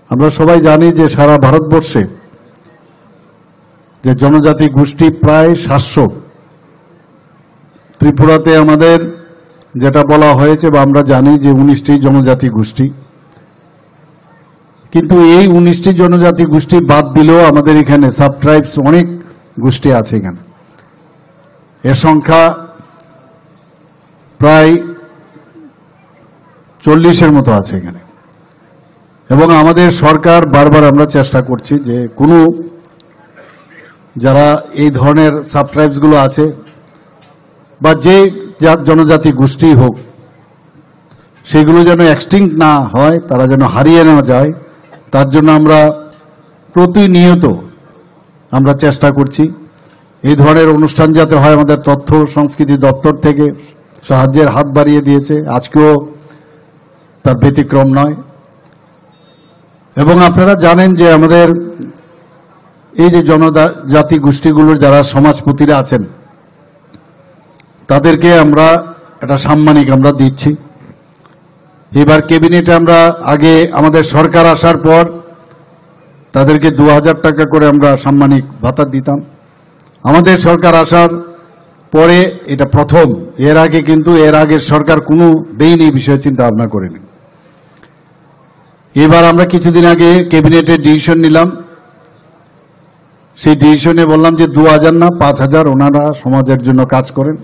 আমরা সবাই জানি যে সারা ভারতবর্ষে যে জনজাতি গোষ্ঠী প্রায় 700। ত্রিপুরাতে আমাদের যেটা বলা হয়েছে বা আমরা জানি যে 19টি জনজাতি গোষ্ঠী, কিন্তু এই 19টি জনজাতি গোষ্ঠী বাদ দিলেও আমাদের এখানে সাব ট্রাইবস অনেক গোষ্ঠী আছে। এখানে এর সংখ্যা প্রায় 40-এর মতো আছে এখানে। এবং আমাদের সরকার বারবার আমরা চেষ্টা করছি যে কোনো যারা এই ধরনের সাব ট্রাইবসগুলো আছে বা যে জনজাতি গোষ্ঠী হোক, সেগুলো যেন এক্সটিংক্ট না হয়, তারা যেন হারিয়ে না যায়, তার জন্য আমরা প্রতিনিয়ত আমরা চেষ্টা করছি। এই ধরনের অনুষ্ঠান যাতে হয়, আমাদের তথ্য সংস্কৃতি দপ্তর থেকে সাহায্যের হাত বাড়িয়ে দিয়েছে, আজকেও তার ব্যতিক্রম নয়। এবং আপনারা জানেন যে আমাদের এই যে জনজাতি গোষ্ঠীগুলোর যারা সমাজপতিরা আছেন, তাদেরকে আমরা একটা সাম্মানিক আমরা দিচ্ছি। এবার ক্যাবিনেটে আমরা আগে আমাদের সরকার আসার পর তাদেরকে 2000 টাকা করে আমরা সাম্মানিক ভাতা দিতাম। আমাদের সরকার আসার পরে এটা প্রথম, এর আগে কিন্তু এর আগের সরকার কোনো দেয়নি, এই বিষয়ে চিন্তা ভাবনা করেনি। এবার আমরা কিছুদিন আগে ক্যাবিনেটে ডিসিশন নিলাম, সেই ডিসিশনে বললাম যে 2000 না 5000 ওনারা সমাজের জন্য কাজ করেন।